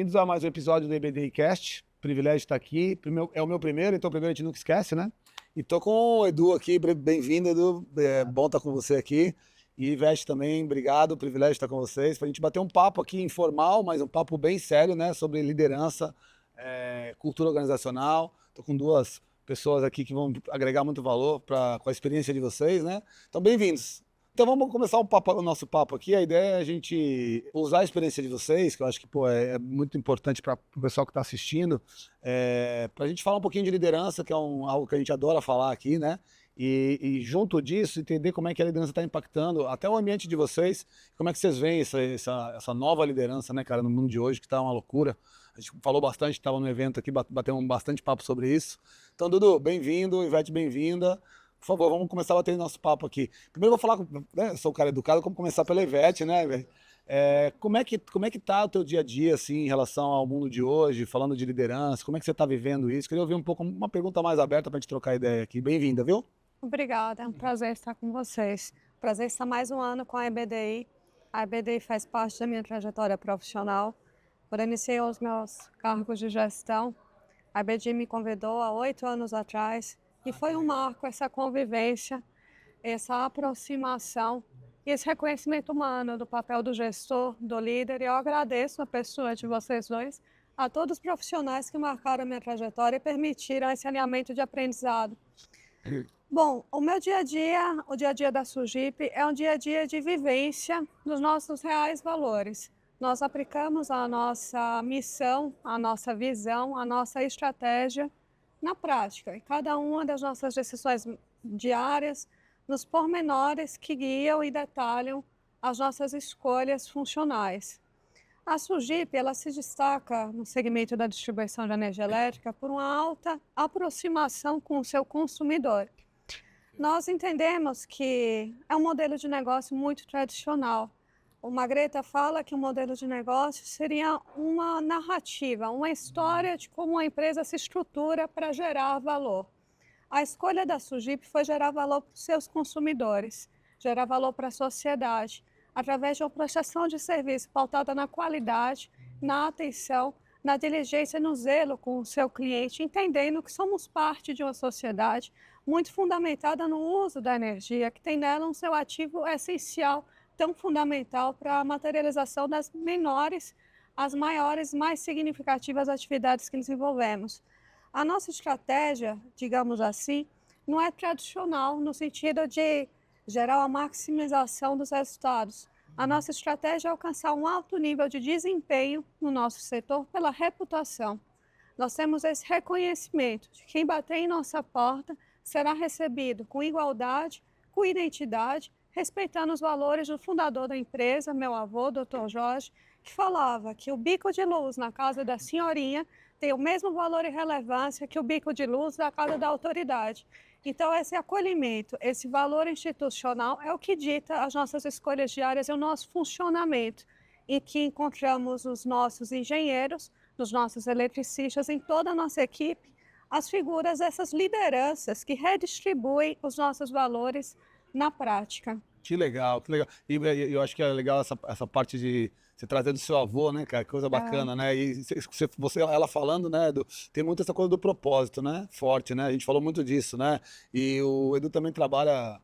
bem-vindos a mais um episódio do EBDI Cast. Privilégio estar aqui. É o meu primeiro, então primeiro a gente nunca esquece, né? E tô com o Edu aqui. Bem-vindo, Edu. É bom estar com você aqui. E Ivete também, obrigado. Privilégio estar com vocês. Para a gente bater um papo aqui informal, mas um papo bem sério, né? Sobre liderança, cultura organizacional. Tô com duas pessoas aqui que vão agregar muito valor com a experiência de vocês, né? Então, bem-vindos. Então vamos começar o nosso papo aqui. A ideia é a gente usar a experiência de vocês, que eu acho que é muito importante para o pessoal que está assistindo, para a gente falar um pouquinho de liderança, que é algo que a gente adora falar aqui, né? E junto disso, entender como é que a liderança está impactando até o ambiente de vocês, como é que vocês veem essa nova liderança, né, cara, no mundo de hoje, que está uma loucura. A gente falou bastante, estava no evento aqui, batemos bastante papo sobre isso. Então, Dudu, bem-vindo, Ivete, bem-vinda. Por favor, vamos começar a bater nosso papo aqui. Primeiro eu vou falar, né, sou um cara educado, como começar pela Ivete, né, Ivete? Como é que tá o teu dia a dia, assim, em relação ao mundo de hoje, falando de liderança, como é que você está vivendo isso? Queria ouvir um pouco, uma pergunta mais aberta para a gente trocar ideia aqui. Bem-vinda, viu? Obrigada, é um prazer estar com vocês. Prazer estar mais um ano com a EBDI. A EBDI faz parte da minha trajetória profissional. Quando iniciei os meus cargos de gestão, a EBDI me convidou há 8 anos atrás e foi um marco essa convivência, essa aproximação e esse reconhecimento humano do papel do gestor, do líder. E eu agradeço a pessoa de vocês dois, a todos os profissionais que marcaram a minha trajetória e permitiram esse alinhamento de aprendizado. Bom, o meu dia a dia da Sugip é um dia a dia de vivência dos nossos reais valores. Nós aplicamos a nossa missão, a nossa visão, a nossa estratégia na prática. E cada uma das nossas decisões diárias, nos pormenores que guiam e detalham as nossas escolhas funcionais. A Sugip, ela se destaca no segmento da distribuição de energia elétrica por uma alta aproximação com o seu consumidor. Nós entendemos que é um modelo de negócio muito tradicional. O Magreta fala que o modelo de negócio seria uma narrativa, uma história de como a empresa se estrutura para gerar valor. A escolha da Sugip foi gerar valor para os seus consumidores, gerar valor para a sociedade, através de uma prestação de serviço pautada na qualidade, na atenção, na diligência, no zelo com o seu cliente, entendendo que somos parte de uma sociedade muito fundamentada no uso da energia, que tem nela um seu ativo essencial, tão fundamental para a materialização das menores às maiores, mais significativas atividades que desenvolvemos. A nossa estratégia, digamos assim, não é tradicional no sentido de gerar uma maximização dos resultados. A nossa estratégia é alcançar um alto nível de desempenho no nosso setor pela reputação. Nós temos esse reconhecimento de quem bater em nossa porta será recebido com igualdade, com identidade, respeitando os valores do fundador da empresa, meu avô, Dr. Jorge, que falava que o bico de luz na casa da senhorinha tem o mesmo valor e relevância que o bico de luz da casa da autoridade. Então, esse acolhimento, esse valor institucional é o que dita as nossas escolhas diárias e o nosso funcionamento, em que encontramos os nossos engenheiros, os nossos eletricistas, em toda a nossa equipe, as figuras dessas lideranças que redistribuem os nossos valores na prática. Que legal, que legal. E eu acho que é legal essa parte de você trazer do seu avô, né, cara? Coisa bacana, né? E ela falando, né, tem muito essa coisa do propósito, né? Forte, né? A gente falou muito disso, né? E o Edu também trabalha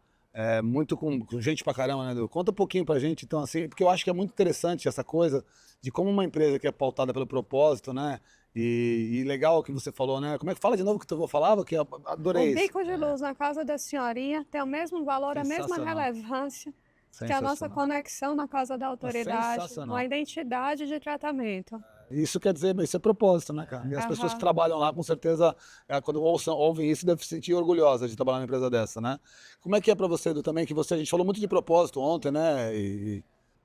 muito com gente pra caramba, né, Edu? Conta um pouquinho pra gente, então, assim, porque eu acho que é muito interessante essa coisa de como uma empresa que é pautada pelo propósito, né? E legal o que você falou, né? Como é que fala de novo que tu avô falava? Que eu adorei O isso. bico de luz na casa da senhorinha tem o mesmo valor, a mesma relevância que a nossa conexão na casa da autoridade, uma identidade de tratamento. Isso quer dizer, isso é propósito, né, cara? E as pessoas que trabalham lá, com certeza, quando ouvem isso, devem se sentir orgulhosas de trabalhar numa empresa dessa, né? Como é que é pra você, Edu, também, que a gente falou muito de propósito ontem, né?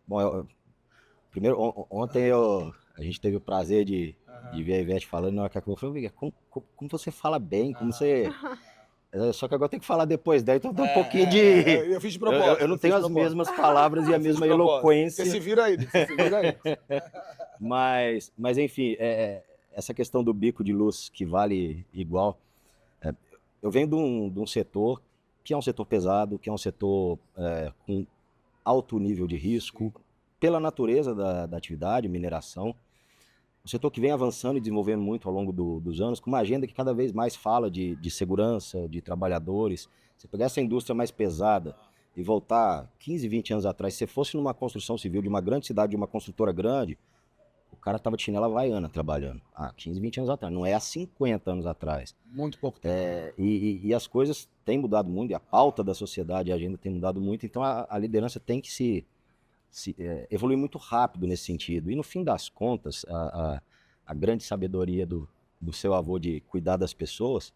Bom, primeiro, ontem a gente teve o prazer de ver a Ivete falando, na hora que ela falou, como você fala bem, como você... Só que agora tem que falar depois, daí então tem um pouquinho de... Eu fiz de propósito. Eu não tenho as mesmas palavras e a mesma eloquência. Você se vira aí, Mas enfim, essa questão do bico de luz que vale igual, eu venho de um setor que é um setor pesado, que é um setor com alto nível de risco, pela natureza da atividade, mineração. Um setor que vem avançando e desenvolvendo muito ao longo dos anos, com uma agenda que cada vez mais fala de segurança, de trabalhadores. Você pegar essa indústria mais pesada e voltar 15, 20 anos atrás, se você fosse numa construção civil de uma grande cidade, de uma construtora grande, o cara estava de chinela havaiana trabalhando há 15, 20 anos atrás, não é há 50 anos atrás. Muito pouco tempo. E as coisas têm mudado muito, e a pauta da sociedade, a agenda tem mudado muito, então a liderança tem que evoluir muito rápido nesse sentido. E no fim das contas, a grande sabedoria do seu avô de cuidar das pessoas,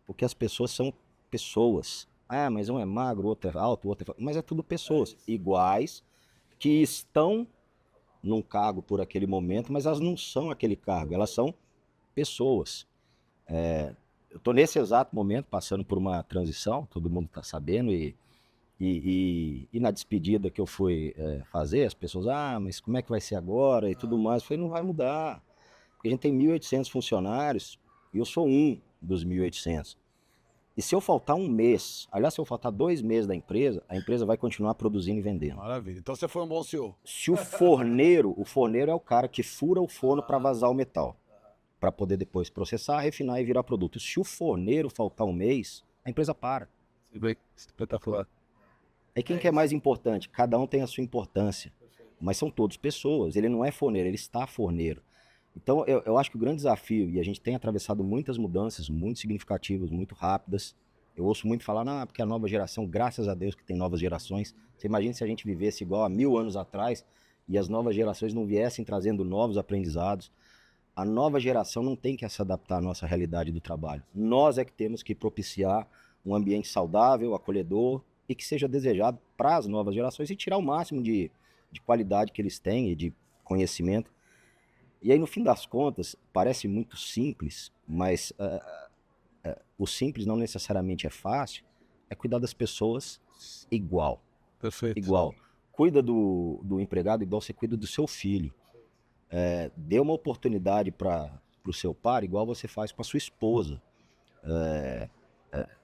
porque as pessoas são pessoas. Ah, mas um é magro, o outro é alto, o outro é... Mas é tudo pessoas iguais que estão num cargo por aquele momento, mas elas não são aquele cargo, elas são pessoas. Eu estou nesse exato momento passando por uma transição, todo mundo está sabendo, e na despedida que eu fui fazer, as pessoas, mas como é que vai ser agora e tudo mais, eu falei, não vai mudar, porque a gente tem 1.800 funcionários e eu sou um dos 1.800. E se eu faltar um mês, aliás, se eu faltar 2 meses da empresa, a empresa vai continuar produzindo e vendendo. Maravilha. Então você foi um bom CEO. Se o forneiro é o cara que fura o forno para vazar o metal, para poder depois processar, refinar e virar produto. Se o forneiro faltar um mês, a empresa para. Espetacular. Aí quem que é mais importante? Cada um tem a sua importância, mas são todos pessoas. Ele não é forneiro, ele está forneiro. Então, eu acho que o grande desafio, e a gente tem atravessado muitas mudanças muito significativas, muito rápidas. Eu ouço muito falar, porque a nova geração, graças a Deus que tem novas gerações. Você imagina se a gente vivesse igual a 1000 anos atrás e as novas gerações não viessem trazendo novos aprendizados. A nova geração não tem que se adaptar à nossa realidade do trabalho. Nós é que temos que propiciar um ambiente saudável, acolhedor e que seja desejado para as novas gerações e tirar o máximo de qualidade que eles têm e de conhecimento. E aí, no fim das contas, parece muito simples, mas o simples não necessariamente é fácil, é cuidar das pessoas igual. Perfeito. Igual. Cuida do empregado igual você cuida do seu filho. Dê uma oportunidade para o seu par igual você faz com a sua esposa.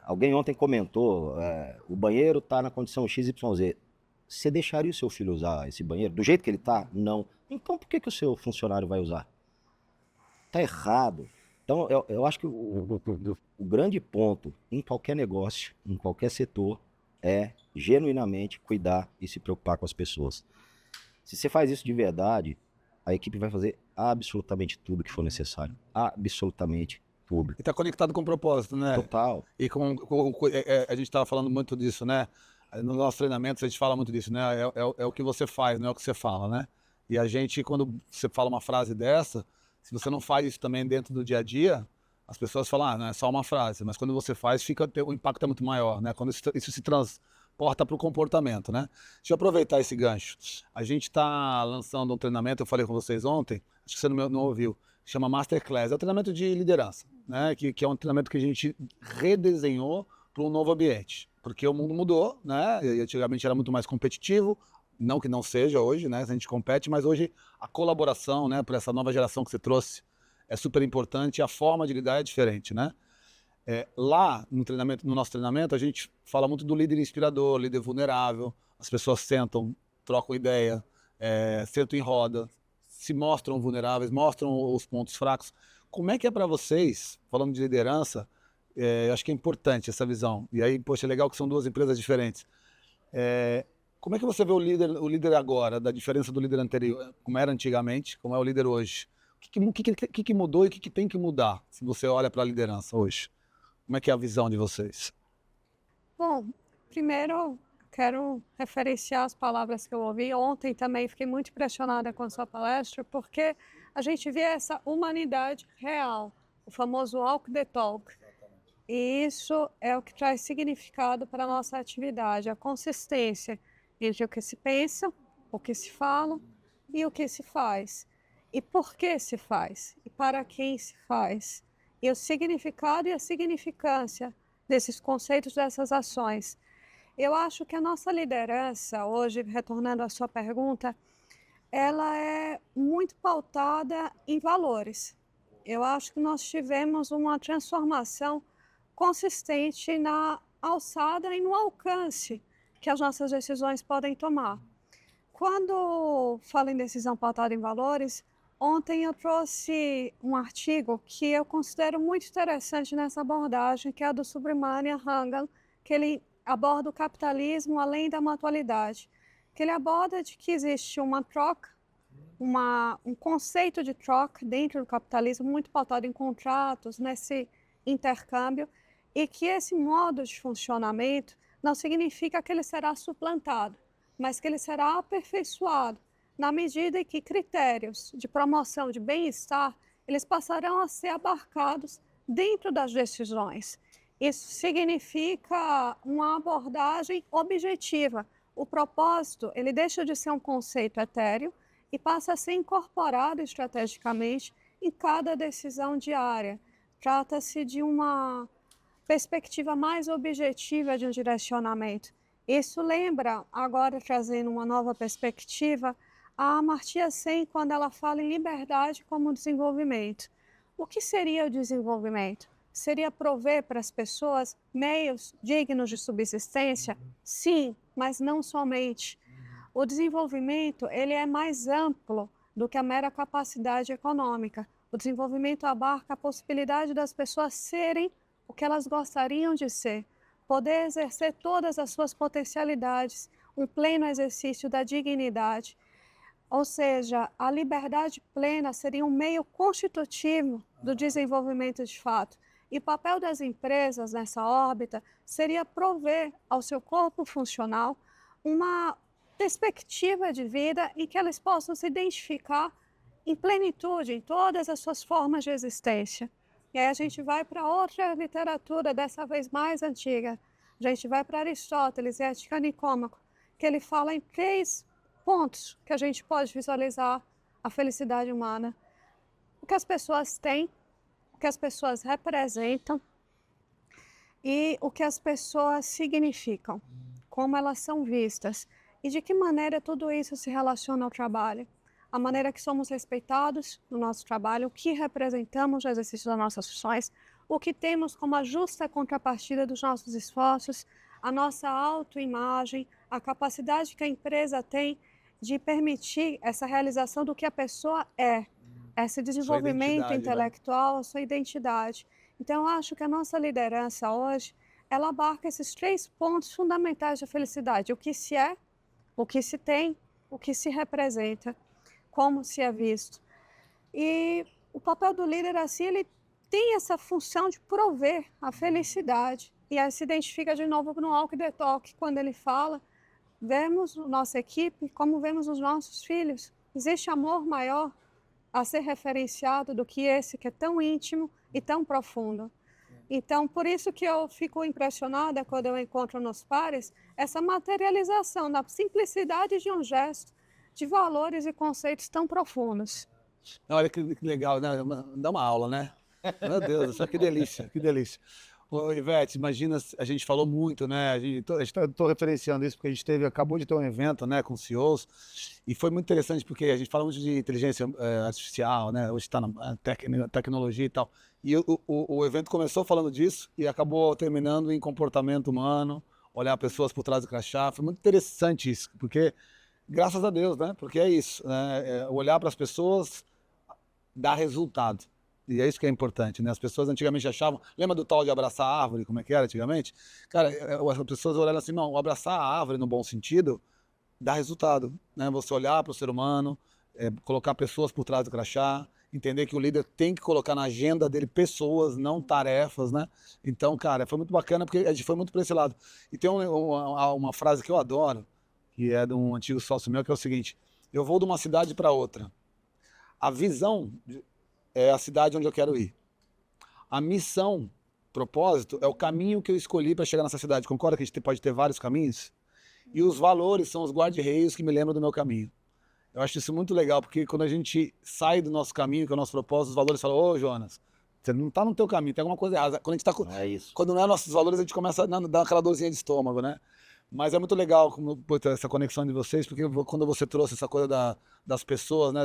Alguém ontem comentou, o banheiro está na condição XYZ. Você deixaria o seu filho usar esse banheiro do jeito que ele está? Não. Então por que o seu funcionário vai usar? Está errado. Então eu acho que o grande ponto em qualquer negócio, em qualquer setor, é genuinamente cuidar e se preocupar com as pessoas. Se você faz isso de verdade, a equipe vai fazer absolutamente tudo que for necessário. Absolutamente tudo. E está conectado com o propósito, né? Total. E a gente estava falando muito disso, né? No nosso treinamento a gente fala muito disso, né? É o que você faz, não é o que você fala, né? E a gente, quando você fala uma frase dessa, se você não faz isso também dentro do dia a dia, as pessoas falam, não é só uma frase, mas quando você faz, o impacto é muito maior, né? Quando isso se transporta para o comportamento, né? Deixa eu aproveitar esse gancho. A gente está lançando um treinamento, eu falei com vocês ontem, acho que você não ouviu, chama Masterclass, é um treinamento de liderança, né? Que é um treinamento que a gente redesenhou para um novo ambiente, porque o mundo mudou, né? E antigamente era muito mais competitivo, não que não seja hoje, né? A gente compete, mas hoje a colaboração, né? Para essa nova geração que você trouxe é super importante e a forma de lidar é diferente, né? Lá no nosso treinamento, a gente fala muito do líder inspirador, líder vulnerável. As pessoas sentam, trocam ideia, sentam em roda, se mostram vulneráveis, mostram os pontos fracos. Como é que é para vocês, falando de liderança, eu acho que é importante essa visão. E aí, poxa, é legal que são duas empresas diferentes. Como é que você vê o líder agora, da diferença do líder anterior, como era antigamente, como é o líder hoje? O que mudou e o que tem que mudar, se você olha para a liderança hoje? Como é que é a visão de vocês? Bom, primeiro quero referenciar as palavras que eu ouvi. Ontem também fiquei muito impressionada com a sua palestra, porque a gente vê essa humanidade real, o famoso walk the talk. E isso é o que traz significado para a nossa atividade, a consistência entre o que se pensa, o que se fala e o que se faz. E por que se faz? E para quem se faz? E o significado e a significância desses conceitos, dessas ações. Eu acho que a nossa liderança, hoje, retornando à sua pergunta, ela é muito pautada em valores. Eu acho que nós tivemos uma transformação consistente na alçada e no alcance que as nossas decisões podem tomar. Quando falo em decisão pautada em valores, Ontem eu trouxe um artigo que eu considero muito interessante nessa abordagem, que é a do Subramanian Rangan, que ele aborda o capitalismo além da mutualidade, que ele aborda de que existe uma troca, um conceito de troca dentro do capitalismo muito pautado em contratos, nesse intercâmbio, e que esse modo de funcionamento não significa que ele será suplantado, mas que ele será aperfeiçoado na medida em que critérios de promoção de bem-estar eles passarão a ser abarcados dentro das decisões. Isso significa uma abordagem objetiva. O propósito, ele deixa de ser um conceito etéreo e passa a ser incorporado estrategicamente em cada decisão diária. Trata-se de uma perspectiva mais objetiva de um direcionamento. Isso lembra, agora trazendo uma nova perspectiva, a Amartya Sen quando ela fala em liberdade como desenvolvimento. O que seria o desenvolvimento? Seria prover para as pessoas meios dignos de subsistência? Sim, mas não somente. O desenvolvimento ele é mais amplo do que a mera capacidade econômica. O desenvolvimento abarca a possibilidade das pessoas serem o que elas gostariam de ser, poder exercer todas as suas potencialidades, um pleno exercício da dignidade. Ou seja, a liberdade plena seria um meio constitutivo do desenvolvimento de fato. E o papel das empresas nessa órbita seria prover ao seu corpo funcional uma perspectiva de vida em que elas possam se identificar em plenitude em todas as suas formas de existência. E aí a gente vai para outra literatura, dessa vez mais antiga. A gente vai para Aristóteles e Ética Nicômaco, que ele fala em 3 pontos que a gente pode visualizar a felicidade humana. O que as pessoas têm, o que as pessoas representam e o que as pessoas significam, como elas são vistas e de que maneira tudo isso se relaciona ao trabalho. A maneira que somos respeitados no nosso trabalho, o que representamos no exercício das nossas funções, o que temos como a justa contrapartida dos nossos esforços, a nossa autoimagem, a capacidade que a empresa tem de permitir essa realização do que a pessoa é, esse desenvolvimento intelectual, a sua identidade. Então, eu acho que a nossa liderança hoje, ela abarca esses 3 pontos fundamentais da felicidade: o que se é, o que se tem, o que se representa, como se é visto. E o papel do líder, assim, ele tem essa função de prover a felicidade. E aí se identifica de novo no Walk the Talk, quando ele fala, vemos nossa equipe como vemos os nossos filhos. Existe amor maior a ser referenciado do que esse, que é tão íntimo e tão profundo. Então, por isso que eu fico impressionada quando eu encontro nos pares essa materialização da simplicidade de um gesto, de valores e conceitos tão profundos. Olha que legal, né? Dá uma aula, né? Meu Deus, que delícia, que delícia. Ô, Ivete, imagina, a gente falou muito, né? Estou referenciando isso porque a gente acabou de ter um evento, né, com CEOs, e foi muito interessante porque a gente fala muito de inteligência artificial, né? Hoje está na tecnologia e tal. E o evento começou falando disso e acabou terminando em comportamento humano, olhar pessoas por trás do crachá. Foi muito interessante isso, porque, graças a Deus, né? Porque é isso, né? Olhar para as pessoas dá resultado. E é isso que é importante, né? As pessoas antigamente achavam... Lembra do tal de abraçar a árvore, como é que era antigamente? Cara, as pessoas olharam assim, não, abraçar a árvore no bom sentido dá resultado, né? Você olhar para o ser humano, colocar pessoas por trás do crachá, entender que o líder tem que colocar na agenda dele pessoas, não tarefas, né? Então, cara, foi muito bacana porque a gente foi muito para esse lado. E tem uma frase que eu adoro, que é de um antigo sócio meu, que é o seguinte: eu vou de uma cidade para outra. A visão é a cidade onde eu quero ir. A missão, propósito, é o caminho que eu escolhi para chegar nessa cidade. Concorda que a gente pode ter vários caminhos? E os valores são os guarda-reios que me lembram do meu caminho. Eu acho isso muito legal, porque quando a gente sai do nosso caminho, que é o nosso propósito, os valores falam: ô, Jonas, você não está no teu caminho, tem alguma coisa errada. Quando a gente tá, É isso. quando não é nossos valores, a gente começa a dar aquela dorzinha de estômago, né? Mas é muito legal essa conexão de vocês, porque quando você trouxe essa coisa das pessoas, né?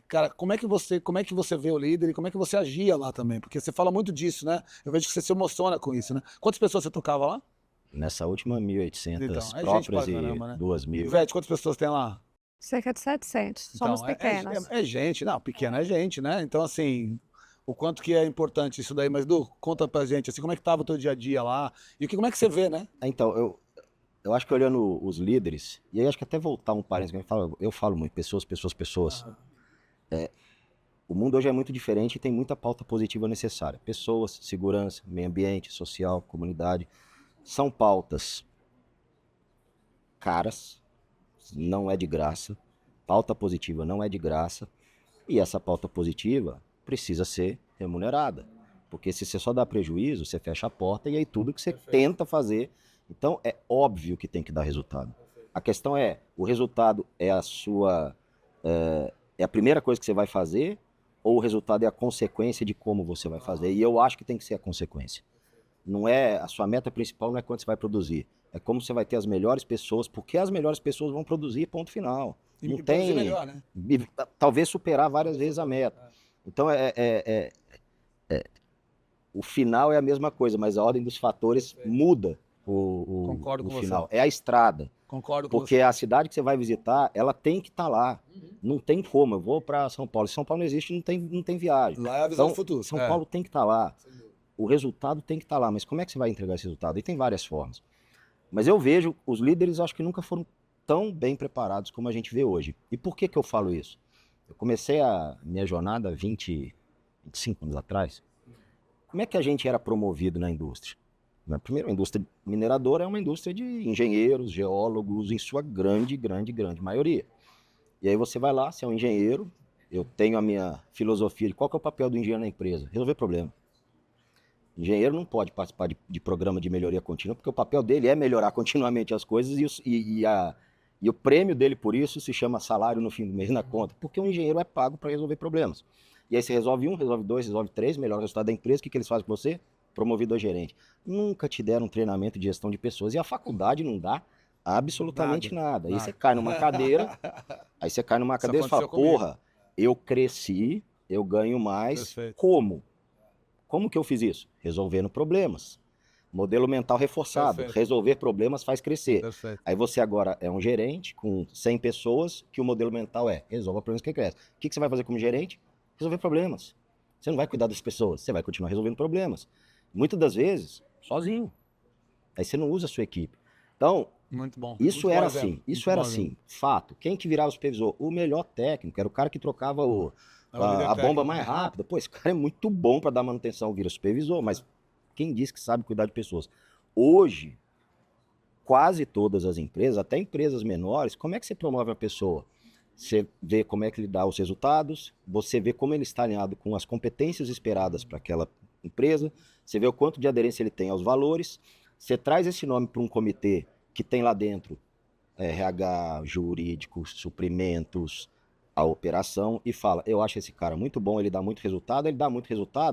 Cara, como é que você vê o líder e como é que você agia lá também? Porque você fala muito disso, né? Eu vejo que você se emociona com isso, né? Quantas pessoas você tocava lá? Nessa última 1.800 Então, é gente próprias pra caramba, né? e 2.000. Ivete, quantas pessoas tem lá? Cerca de 700. Somos Então, pequenas. é gente, não, pequena é gente, né? Então, assim, o quanto que é importante isso daí. Mas, Du, conta pra gente, assim, como é que tava o teu dia a dia lá? E como é que você vê, né? Então, eu acho que olhando os líderes, e aí acho que até voltar um parênteses, que eu falo muito, pessoas, pessoas, pessoas. O mundo hoje é muito diferente e tem muita pauta positiva necessária. Pessoas, segurança, meio ambiente, social, comunidade. São pautas caras, não é de graça. Pauta positiva não é de graça. E essa pauta positiva precisa ser remunerada. Porque se você só dá prejuízo, você fecha a porta e aí tudo que você tenta fazer. Então é óbvio que tem que dar resultado. A questão é, o resultado é a sua. É a primeira coisa que você vai fazer, ou o resultado é a consequência de como você vai fazer? E eu acho que tem que ser a consequência. Não é a sua meta principal, não é quanto você vai produzir. É como você vai ter as melhores pessoas, porque as melhores pessoas vão produzir, ponto final. Não E tem. produzir melhor, né? Talvez superar várias vezes a meta. Então o final é a mesma coisa, mas a ordem dos fatores muda Concordo o com final. você. É a estrada. Concordo com Porque você. a cidade que você vai visitar, ela tem que estar lá. Não tem como. Eu vou para São Paulo. Se São Paulo não existe, não tem viagem. Lá é a visão Então, do futuro. São Paulo tem que estar lá. O resultado tem que estar lá. Mas como é que você vai entregar esse resultado? E tem várias formas. Mas eu vejo, os líderes acho que nunca foram tão bem preparados como a gente vê hoje. E por que eu falo isso? Eu comecei a minha jornada 25 anos atrás. Como é que a gente era promovido na indústria? Primeiro, a indústria mineradora é uma indústria de engenheiros, geólogos, em sua grande maioria. E aí você vai lá, você é um engenheiro, eu tenho a minha filosofia de qual que é o papel do engenheiro na empresa? Resolver problema. Engenheiro não pode participar de programa de melhoria contínua, porque o papel dele é melhorar continuamente as coisas e o prêmio dele por isso se chama salário no fim do mês na conta, porque o engenheiro é pago para resolver problemas. E aí você resolve um, resolve dois, resolve três, melhora o resultado da empresa, o que eles fazem com você? Promovido a gerente. Nunca te deram um treinamento de gestão de pessoas e a faculdade não dá absolutamente nada. Aí você cai numa cadeira, e fala, porra, eu cresci, eu ganho mais. Perfeito. Como? Como que eu fiz isso? Resolvendo problemas. Modelo mental reforçado. Perfeito. Resolver problemas faz crescer. Perfeito. Aí você agora é um gerente com 100 pessoas, que o modelo mental é resolva problemas que cresce. O que você vai fazer como gerente? Resolver problemas. Você não vai cuidar das pessoas, você vai continuar resolvendo problemas. Muitas das vezes, sozinho. Aí você não usa a sua equipe. Então, muito bom. Isso Muito era bom exemplo. assim. Isso Muito era bom assim. exemplo. Fato. Quem que virava o supervisor? O melhor técnico. Era o cara que trocava a bomba mais rápida. Pô, esse cara é muito bom para dar manutenção, vira supervisor. Mas quem disse que sabe cuidar de pessoas? Hoje, quase todas as empresas, até empresas menores, como é que você promove a pessoa? Você vê como é que ele dá os resultados, você vê como ele está alinhado com as competências esperadas para aquela empresa, você vê o quanto de aderência ele tem aos valores, você traz esse nome para um comitê que tem lá dentro RH, jurídico, suprimentos, a operação e fala, eu acho esse cara muito bom, ele dá muito resultado,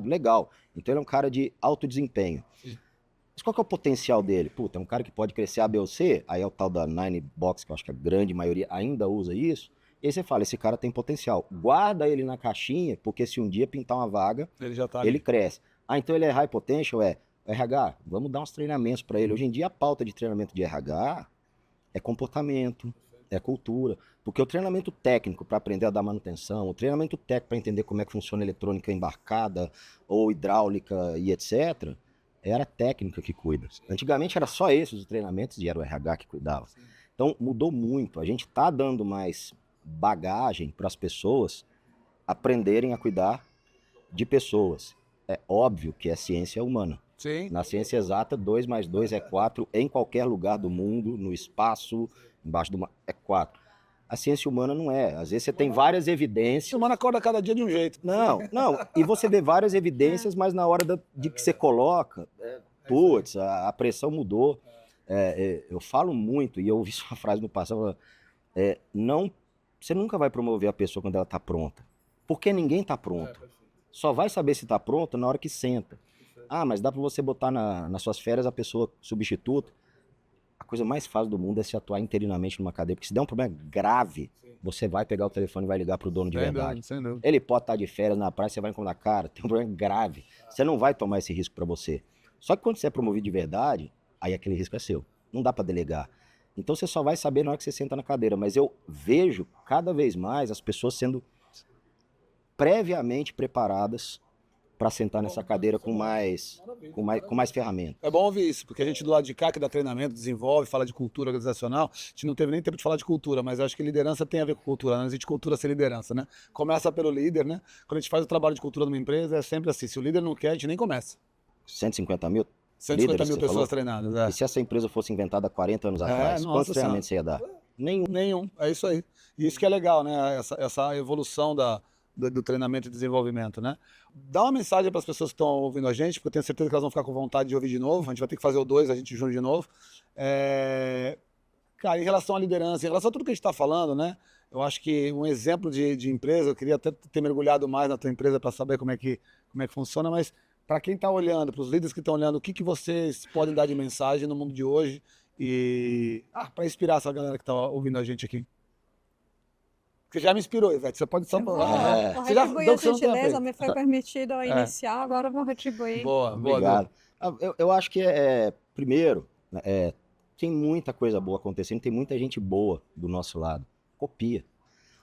legal. Então ele é um cara de alto desempenho. Mas qual que é o potencial dele? Puta, é um cara que pode crescer A, B ou C, aí é o tal da Nine Box, que eu acho que a grande maioria ainda usa isso, e aí você fala, esse cara tem potencial. Guarda ele na caixinha, porque se um dia pintar uma vaga, ele já tá ele cresce. Ah, então ele é high potential? RH, vamos dar uns treinamentos para ele. Hoje em dia a pauta de treinamento de RH é comportamento, é cultura. Porque o treinamento técnico para aprender a dar manutenção, o treinamento técnico para entender como é que funciona a eletrônica embarcada ou hidráulica e etc., era a técnica que cuida. Antigamente era só esses os treinamentos e era o RH que cuidava. Então mudou muito. A gente está dando mais bagagem para as pessoas aprenderem a cuidar de pessoas. É óbvio que é ciência humana. Sim. Na ciência exata, 2 mais 2 é 4 em qualquer lugar do mundo, no espaço, embaixo do mar, é 4. A ciência humana não é. Às vezes você tem várias evidências. A humana acorda cada dia de um jeito. Não. E você vê várias evidências, mas na hora de que você coloca, putz, a pressão mudou. Eu falo muito, e eu ouvi uma frase no passado, você nunca vai promover a pessoa quando ela está pronta. Porque ninguém está pronto. Só vai saber se está pronta na hora que senta. Ah, mas dá para você botar nas suas férias a pessoa substituta. A coisa mais fácil do mundo é se atuar interinamente numa cadeia, porque se der um problema grave, você vai pegar o telefone e vai ligar pro dono de verdade. Sem dúvida. Ele pode estar de férias na praia, você vai incomodar, cara, tem um problema grave. Você não vai tomar esse risco para você. Só que quando você é promovido de verdade, aí aquele risco é seu. Não dá para delegar. Então você só vai saber na hora que você senta na cadeira. Mas eu vejo cada vez mais as pessoas sendo previamente preparadas para sentar nessa cadeira com mais ferramenta. É bom ouvir isso, porque a gente do lado de cá, que dá treinamento, desenvolve, fala de cultura organizacional, a gente não teve nem tempo de falar de cultura, mas eu acho que liderança tem a ver com cultura, não existe cultura sem liderança, né? Começa pelo líder, né? Quando a gente faz o trabalho de cultura numa empresa, é sempre assim, se o líder não quer, a gente nem começa. 150 mil? 150 mil você pessoas falou? treinadas, é. E se essa empresa fosse inventada há 40 anos atrás, nossa quantos treinamentos você ia dar? Nenhum. Nenhum, é isso aí. E isso que é legal, né? Essa evolução do treinamento e desenvolvimento, né? Dá uma mensagem para as pessoas que estão ouvindo a gente, porque eu tenho certeza que elas vão ficar com vontade de ouvir de novo. A gente vai ter que fazer o 2, a gente junta de novo. Cara, em relação à liderança, em relação a tudo que a gente está falando, né? Eu acho que um exemplo de empresa, eu queria até ter mergulhado mais na tua empresa para saber como é que funciona, mas para quem está olhando, para os líderes que estão olhando, o que vocês podem dar de mensagem no mundo de hoje e para inspirar essa galera que está ouvindo a gente aqui? Porque já me inspirou, Ivete. Você pode só falar. Vou Você já retribuir deu a o que você não tem gentileza, feito. me foi permitido eu iniciar, agora eu vou retribuir. Boa, Obrigado. Eu acho que, primeiro, tem muita coisa boa acontecendo, tem muita gente boa do nosso lado. Copia.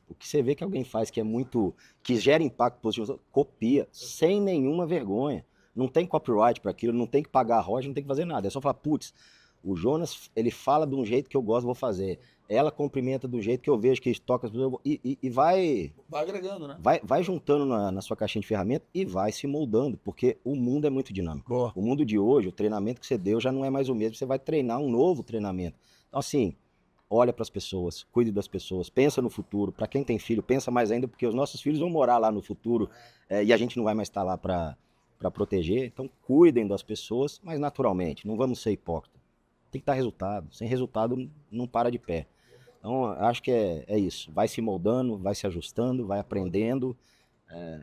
O que você vê que alguém faz que gera impacto positivo, copia, sem nenhuma vergonha. Não tem copyright para aquilo, não tem que pagar a royalties, não tem que fazer nada. É só falar, putz, o Jonas, ele fala de um jeito que eu gosto, vou fazer. Ela cumprimenta do jeito que eu vejo, que toca as pessoas, e vai agregando, né? Vai juntando na sua caixinha de ferramenta e vai se moldando, porque o mundo é muito dinâmico. Boa. O mundo de hoje, o treinamento que você deu já não é mais o mesmo, você vai treinar um novo treinamento. Então, assim, olha para as pessoas, cuide das pessoas, pensa no futuro. Para quem tem filho, pensa mais ainda, porque os nossos filhos vão morar lá no futuro e a gente não vai mais estar lá para proteger. Então, cuidem das pessoas, mas naturalmente, não vamos ser hipócritas. Tem que dar resultado. Sem resultado, não para de pé. Então, acho que é isso. Vai se moldando, vai se ajustando, vai aprendendo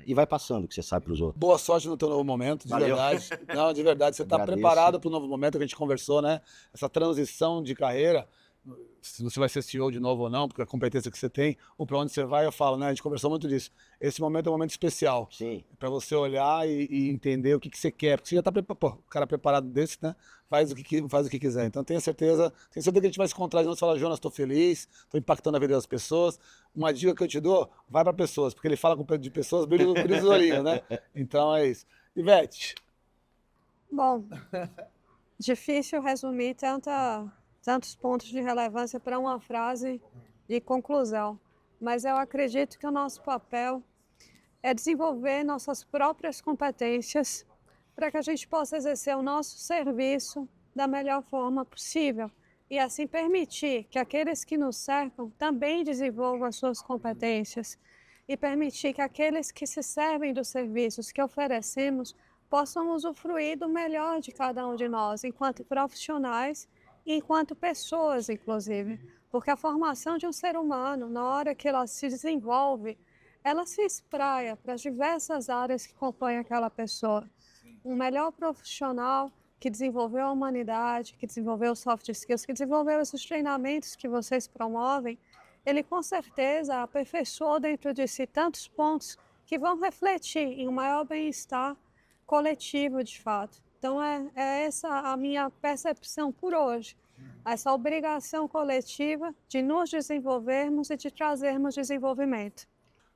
e vai passando o que você sabe para os outros. Boa sorte no teu novo momento, de Valeu. verdade. Não, de verdade, você está Agradeço. preparado para o novo momento que a gente conversou, né? Essa transição de carreira, se você vai ser CEO de novo ou não, porque a competência que você tem, ou para onde você vai, eu falo, né? A gente conversou muito disso. Esse momento é um momento especial. Sim. Para você olhar e entender o que você quer. Porque você já está preparado, o cara preparado desse, né? Faz o que quiser. Então tenho certeza que a gente vai se encontrar de novo e falar, Jonas, estou feliz, estou impactando a vida das pessoas. Uma dica que eu te dou, vai para pessoas, porque ele fala de pessoas, brilha os olhinhos, né? Então é isso. Ivete. Bom, difícil resumir tantos pontos de relevância para uma frase de conclusão, mas eu acredito que o nosso papel é desenvolver nossas próprias competências para que a gente possa exercer o nosso serviço da melhor forma possível e assim permitir que aqueles que nos cercam também desenvolvam as suas competências e permitir que aqueles que se servem dos serviços que oferecemos possam usufruir do melhor de cada um de nós enquanto profissionais e enquanto pessoas, inclusive, porque a formação de um ser humano, na hora que ela se desenvolve, ela se espraia para as diversas áreas que compõem aquela pessoa. Um melhor profissional que desenvolveu a humanidade, que desenvolveu os soft skills, que desenvolveu esses treinamentos que vocês promovem, ele com certeza aperfeiçoou dentro de si tantos pontos que vão refletir em um maior bem-estar coletivo, de fato. Então é essa a minha percepção por hoje, essa obrigação coletiva de nos desenvolvermos e de trazermos desenvolvimento.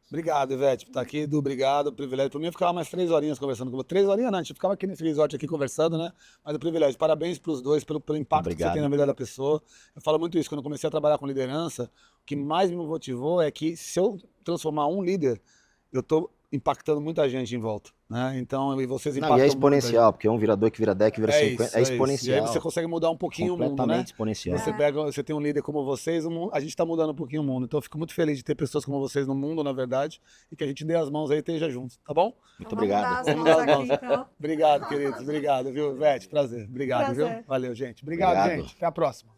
Obrigado, Ivete, por estar aqui, obrigado, privilégio. Para mim, eu ficava mais 3 horinhas conversando com você. 3 horinhas não, a gente ficava aqui nesse resort aqui conversando, né? Mas o privilégio. Parabéns para os dois, pelo impacto Obrigado. que você tem na vida da pessoa. Eu falo muito isso, quando eu comecei a trabalhar com liderança, o que mais me motivou é que se eu transformar um líder, eu estou impactando muita gente em volta, né? Então, e vocês impactam Não, e é muita exponencial, porque 1 vira 2, que vira 10, que vira 50, é isso. exponencial. E aí você consegue mudar um pouquinho o mundo, né? Completamente exponencial. Você tem um líder como vocês, a gente está mudando um pouquinho o mundo. Então eu fico muito feliz de ter pessoas como vocês no mundo, na verdade, e que a gente dê as mãos aí e esteja juntos, tá bom? Muito obrigado. Vamos dar as mãos aqui, então. Obrigado, queridos. Obrigado, viu, Ivete? Prazer. Obrigado, Prazer. viu? Valeu, gente. Obrigado, Obrigado. gente. Até a próxima.